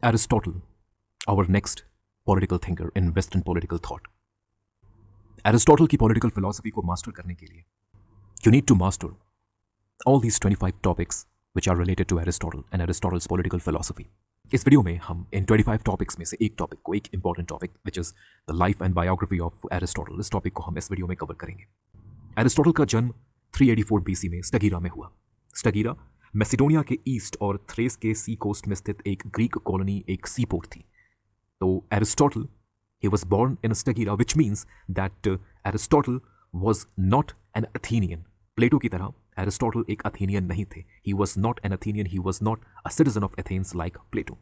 Aristotle, our next political thinker in Western political thought. Aristotle की political philosophy को master करने के लिए you need to master all these 25 topics which are related to Aristotle and Aristotle's political philosophy. इस video में हम इन 25 topics में से एक टॉपिक को, एक important topic which is the life and biography of Aristotle, इस टॉपिक को हम इस वीडियो में कवर करेंगे। एरिस्टोटल का जन्म 384 बीसी में स्टगीरा में हुआ। स्टगीरा मैसिडोनिया के ईस्ट और थ्रेस के सी कोस्ट में स्थित एक ग्रीक कॉलोनी, एक सी पोर्ट थी। तो Aristotle he was born in Stagira, which means that Aristotle was not an Athenian. Plato की तरह एरिस्टोटल एक अथेनियन नहीं थे। He was not an Athenian, he was not a citizen of Athens like Plato.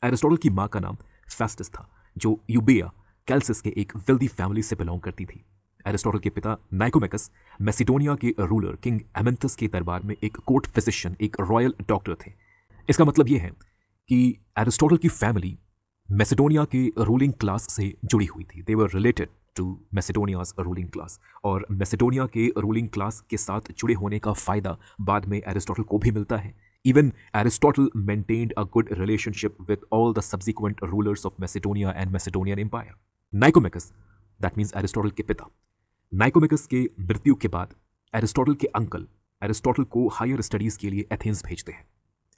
Aristotle की माँ का नाम Festus था, जो यूबेया कैल्सिस के एक वेल्दी फैमिली से बिलोंग करती थी। एरिस्टोटल के पिता नाइकोमेकस मैसिडोनिया के रूलर किंग एमेंथस के दरबार में एक कोर्ट फिजिशियन, एक रॉयल डॉक्टर थे। इसका मतलब यह है कि एरिस्टोटल की फैमिली मैसिडोनिया के रूलिंग क्लास से जुड़ी हुई थी। They were related to Macedonia's ruling class, और मैसिडोनिया के रूलिंग क्लास के साथ जुड़े होने का फायदा बाद में एरिस्टोटल को भी मिलता है। Even Aristotle maintained a good relationship with all the subsequent rulers of Macedonia and Macedonian empire. Nicomachus, that means Aristotle के पिता, नाइकोमेकस के मृत्यु के बाद एरिस्टोटल के अंकल एरिस्टोटल को हायर स्टडीज के लिए एथेंस भेजते हैं।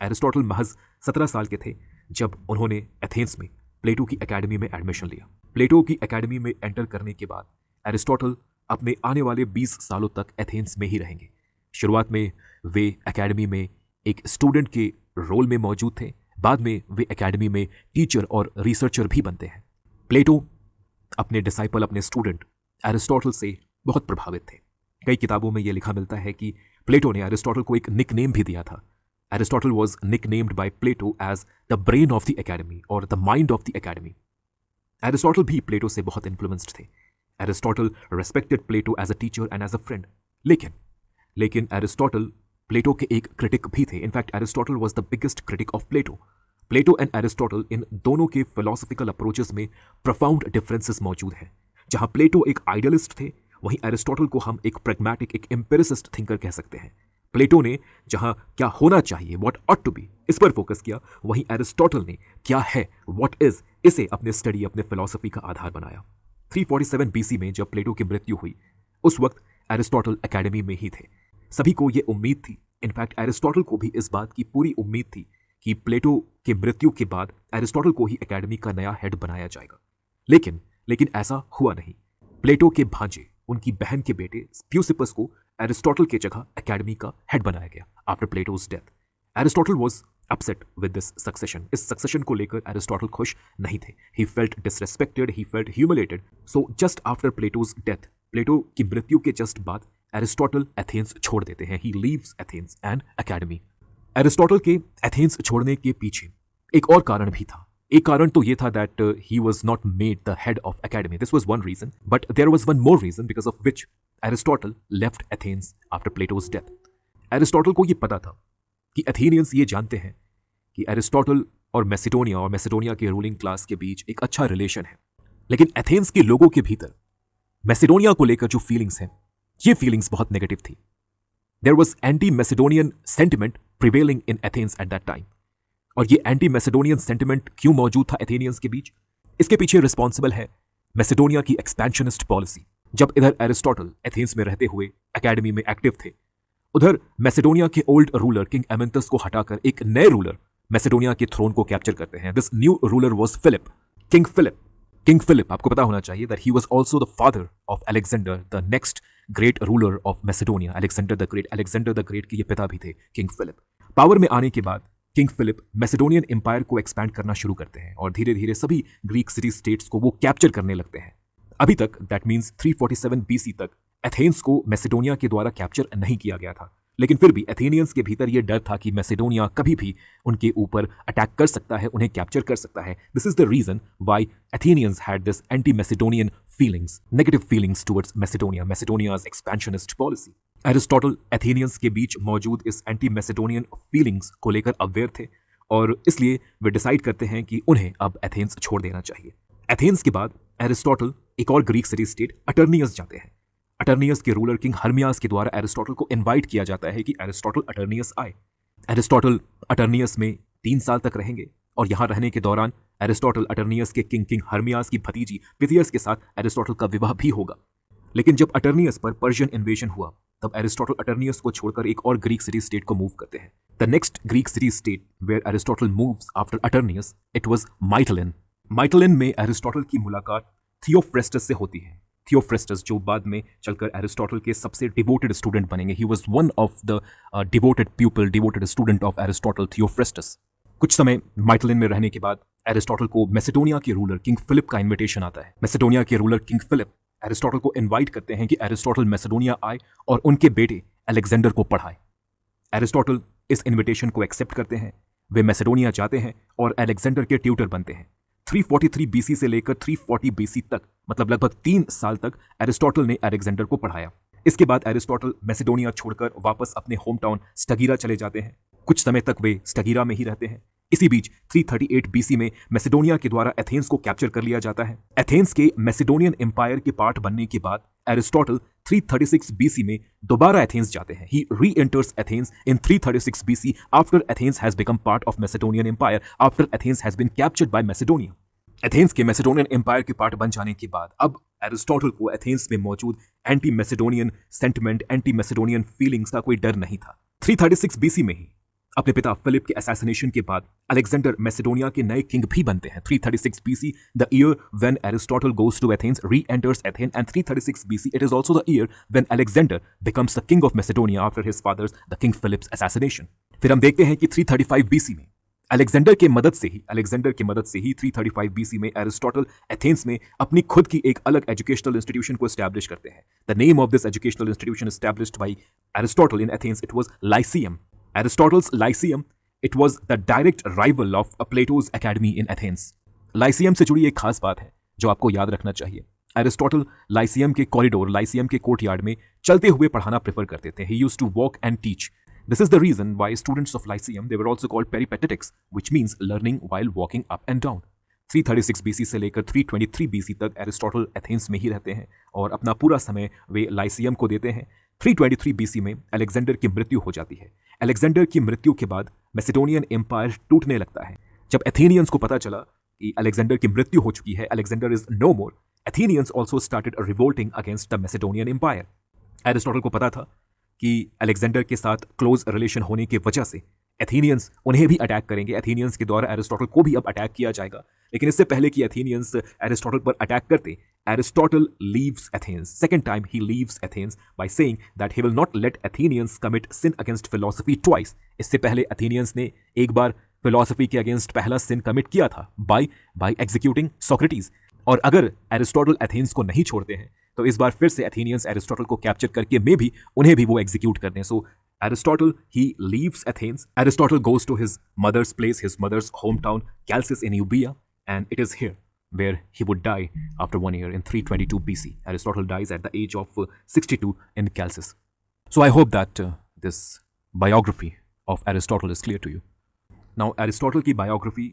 एरिस्टोटल महज 17 साल के थे जब उन्होंने एथेंस में प्लेटो की एकेडमी में एडमिशन लिया। प्लेटो की एकेडमी में एंटर करने के बाद एरिस्टोटल अपने आने वाले 20 सालों तक एथेंस में ही रहेंगे। शुरुआत में वे एकेडमी में एक स्टूडेंट के रोल में मौजूद थे, बाद में वे एकेडमी में टीचर और रिसर्चर भी बनते हैं। प्लेटो अपने डिसाइपल, अपने स्टूडेंट एरिस्टोटल से बहुत प्रभावित थे। कई किताबों में यह लिखा मिलता है कि प्लेटो ने एरिस्टोटल को एक निकनेम भी दिया था। Aristotle was nicknamed by Plato as the brain of the academy और the mind of the academy. Aristotle भी प्लेटो से बहुत इन्फ्लुएंस्ड थे। Aristotle respected Plato as a teacher and as a friend. लेकिन एरिस्टोटल प्लेटो के एक critic भी थे। In fact Aristotle was the biggest critic of Plato. Plato and Aristotle, इन दोनों के फिलोसफिकल अप्रोचेस में प्रोफाउंड डिफरेंसेस मौजूद हैं। जहां प्लेटो एक आइडियलिस्ट थे, वहीं एरिस्टोटल को हम एक प्रैग्मैटिक, एक एम्पिरिसिस्ट थिंकर कह सकते हैं। प्लेटो ने जहां क्या होना चाहिए, व्हाट ऑट टू बी, इस पर फोकस किया, वहीं एरिस्टोटल ने क्या है, व्हाट इज, इसे अपने स्टडी, अपने फिलॉसफी का आधार बनाया। 347 बीसी में जब प्लेटो की मृत्यु हुई, उस वक्त एरिस्टोटल एकेडमी में ही थे। सभी को यह उम्मीद थी, इनफैक्ट एरिस्टोटल को भी इस बात की पूरी उम्मीद थी कि प्लेटो के मृत्यु के बाद एरिस्टोटल को ही एकेडमी का नया हेड बनाया जाएगा। लेकिन ऐसा हुआ नहीं। प्लेटो के भांजे, उनकी बहन के बेटे स्प्यूसिपस को एरिस्टोटल की जगह एकेडमी का हेड बनाया गया after Plato's death. Aristotle was upset with this succession. इस सक्सेशन को लेकर एरिस्टोटल खुश नहीं थे। He felt disrespected, he felt humiliated. So just after Plato's death, Plato की मृत्यु के जस्ट बाद एरिस्टोटल एथेंस छोड़ देते हैं। ही leaves Athens and academy. Aristotle के एथेंस छोड़ने के पीछे एक और कारण भी था। एक कारण तो यह था that he was not made the head of academy. This was one reason, but there was one more reason because of which Aristotle left Athens after Plato's death. Aristotle को यह पता था कि एथेनियंस ये जानते हैं कि एरिस्टोटल और मैसिडोनिया के रूलिंग क्लास के बीच एक अच्छा रिलेशन है, लेकिन एथेंस के लोगों के भीतर मैसिडोनिया को लेकर जो फीलिंग्स हैं, ये फीलिंग्स बहुत नेगेटिव थी। There was anti Macedonian sentiment prevailing in Athens at that time. और ये एंटी मैसिडोनियन सेंटिमेंट क्यों मौजूद था एथेनियंस के बीच? इसके पीछे रिस्पॉन्सिबल है मैसिडोनिया की एक्सपेंशनिस्ट पॉलिसी। जब इधर एरिस्टोटल एथेंस में रहते हुए एकेडमी में एक्टिव थे, उधर मैसिडोनिया के ओल्ड रूलर किंग एमेंथस को हटाकर एक नए रूलर मैसिडोनिया के थ्रोन को कैप्चर करते हैं। This new ruler was Philip, king Philip. आपको पता होना चाहिए that he was also the father of Alexander, the next great ruler of Macedonia. Alexander the great के ये पिता भी थे, किंग फिलिप। पावर में आने के बाद किंग फिलिप मैसिडोनियन एम्पायर को एक्सपैंड करना शुरू करते हैं और धीरे धीरे सभी ग्रीक सिटी स्टेट्स को वो कैप्चर करने लगते हैं। अभी तक, दैट मीन्स 347 बीसी तक, एथेंस को मैसिडोनिया के द्वारा कैप्चर नहीं किया गया था। लेकिन फिर भी एथेनियंस के भीतर यह डर था कि मैसिडोनिया कभी भी उनके ऊपर अटैक कर सकता है, उन्हें कैप्चर कर सकता है। This is the reason why Athenians had this anti Macedonian feelings, negative feelings towards Macedonia's expansionist policy. Aristotle Athenians के बीच मौजूद इस एंटी मैसिडोनियन फीलिंग्स को लेकर अवेयर थे और इसलिए वे डिसाइड करते हैं कि उन्हें अब एथेंस छोड़ देना चाहिए। एथेंस के बाद एरिस्टोटल एक और ग्रीक सिटी स्टेट अटर्नियस जाते हैं। अटर्नियस के रूलर किंग हर्मियास के द्वारा एरिस्टोटल को इनवाइट किया जाता है कि एरिस्टोटल अटर्नियस आए। एरिस्टोटल अटर्नियस में 3 साल तक रहेंगे और यहाँ रहने के दौरान एरिस्टोटल अटर्नियस के किंग हर्मियास की भतीजी पिथियस के साथ एरिस्टोटल का विवाह भी होगा। लेकिन जब अटर्नियस पर पर्शियन इन्वेजन हुआ तब एरिस्टोटल अटर्नियस को छोड़कर एक और ग्रीक सिटी स्टेट को मूव करते हैं। The next Greek city state where Aristotle moves after Atarneus it was Mytilene. Mytilene में एरिस्टोटल की मुलाकात थियोफ्रेस्टस से होती है। थियोफ्रेस्टस जो बाद में चलकर एरिस्टोटल के सबसे डिवोटेड स्टूडेंट बनेंगे। He was one of the devoted people, devoted student of Aristotle, Theophrastus. कुछ समय माइटलिन में रहने के बाद एरिस्टोटल को मैसेडोनिया के रूलर किंग फिलिप का इन्विटेशन आता है। मैसेडोनिया के रूलर किंग फिलिप एरिस्टोटल को इनवाइट करते हैं कि एरिस्टोटल मैसेडोनिया आए और उनके बेटे अलेक्जेंडर को पढ़ाए। एरिस्टोटल इस इनविटेशन को एक्सेप्ट करते हैं। वे मैसेडोनिया जाते हैं और अलेक्जेंडर के ट्यूटर बनते हैं। 343 बीसी से लेकर 340 बीसी तक, मतलब लगभग 3 साल तक एरिस्टोटल ने अलेक्जेंडर को पढ़ाया। इसके बाद एरिस्टोटल मैसेडोनिया छोड़कर वापस अपने होम टाउन स्टगीरा चले जाते हैं। कुछ समय तक वे स्टगीरा में ही रहते हैं। इसी बीच 338 बीसी में मैसेडोनिया के द्वारा एथेंस को कैप्चर कर लिया जाता है। एथेंस के मैसेडोनियन एम्पायर के पार्ट बनने के बाद एरिस्टोटल 336 बीसी में दोबारा एथेंस जाते हैं। He re-enters Athens in 336 BC after Athens has become part of Macedonian empire after Athens has been captured by Macedonia. Athens के मैसेडोनियन एम्पायर के पार्ट बन जाने के बाद अब एरिस्टोटल को एथेंस में मौजूद anti Macedonian sentiment, anti Macedonian feelings का कोई डर नहीं था। 336 बीसी में ही अपने पिता फिलिप के असैसिनेशन के बाद अलेक्जेंडर मैसेडोनिया के नए किंग भी बनते हैं। 336 BC, the year when Aristotle goes to Athens, re-enters Athens, and 336 BC, it is also the year when Alexander becomes the king of Macedonia after his father's, the King Philip's assassination. फिर हम देखते हैं कि 335 BC में Alexander की मदद से ही 335 BC में एरिस्टोटल एथेंस में अपनी खुद की एक अलग एजुकेशनल इंस्टीट्यूशन को एस्टैब्लिश करते हैं। The name of this educational institution established bye Aristotle in Athens, it was Lyceum. Aristotle's Lyceum, it was the direct rival of Plato's Academy in Athens. Lyceum से जुड़ी एक खास बात है जो आपको याद रखना चाहिए। एरिस्टोटल लाइसियम के कॉरिडोर, लाइसियम के कोर्टयार्ड में चलते हुए पढ़ाना प्रेफर करते थे। He used to walk and teach. This is the reason why students of Lyceum, they were also called peripatetics, which means learning while walking up and down. 336 BC से लेकर 323 BC तक Aristotle Athens में ही रहते हैं और अपना पूरा समय वे लाइसियम को देते हैं। 323 BC में अलेक्जेंडर की मृत्यु हो जाती है। अलेक्जेंडर की मृत्यु के बाद मैसेडोनियन एम्पायर टूटने लगता है। जब एथेनियंस को पता चला कि अलेक्जेंडर की मृत्यु हो चुकी है, Alexander is no more, Athenians also started revolting against the Macedonian empire. Aristotle को पता था कि अलेक्जेंडर के साथ क्लोज रिलेशन होने की वजह से एथेनियंस उन्हें भी अटैक करेंगे। एथेनियंस के द्वारा एरिस्टोटल को भी अब अटैक किया जाएगा। लेकिन इससे पहले कि एथेनियंस एरिस्टोटल पर अटैक करते, Aristotle leaves Athens. Second time he leaves Athens by saying that he will not let Athenians commit sin against philosophy twice. इससे पहले एथेनियंस ने एक बार फिलॉसफी के अगेंस्ट पहला सिन कमिट किया था बाय एग्जीक्यूटिंग सोक्रेटिस। और अगर एरिस्टोटल एथेंस को नहीं छोड़ते हैं तो इस बार फिर से एथेनियंस एरिस्टोटल को कैप्चर करके उन्हें भी वो एग्जीक्यूट कर दें। सो Aristotle, he leaves Athens. Aristotle goes to his mother's place, his mother's hometown, Chalcis in Euboea, and it is here where he would die after 1 year in 322 BC. Aristotle dies at the age of 62 in Chalcis. So I hope that this biography of Aristotle is clear to you. Now, Aristotle की biography,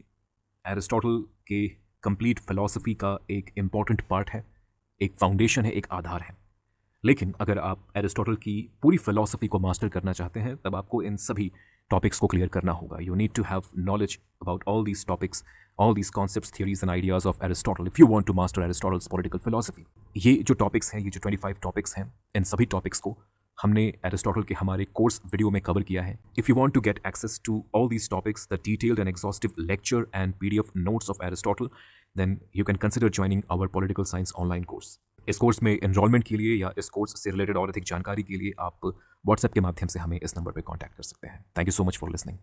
Aristotle के complete philosophy का एक important part है, एक foundation है, एक आधार है। लेकिन अगर आप एरिस्टोटल की पूरी फिलॉसफी को मास्टर करना चाहते हैं तब आपको इन सभी टॉपिक्स को क्लियर करना होगा। You need to have knowledge about all these topics, all these concepts, theories and ideas of Aristotle if you want to master Aristotle's political philosophy. ये जो टॉपिक्स हैं, ये जो 25 टॉपिक्स हैं, इन सभी टॉपिक्स को हमने एरिस्टोटल के हमारे कोर्स वीडियो में कवर किया है। If you want to get access to all these topics, the detailed and exhaustive lecture and PDF notes of Aristotle, then you can consider joining our political science online course. इस course में enrolment के लिए या इस course से related और अधिक जानकारी के लिए आप व्हाट्सएप के माध्यम से हमें इस नंबर पर कॉन्टैक्ट कर सकते हैं। Thank you so much for listening.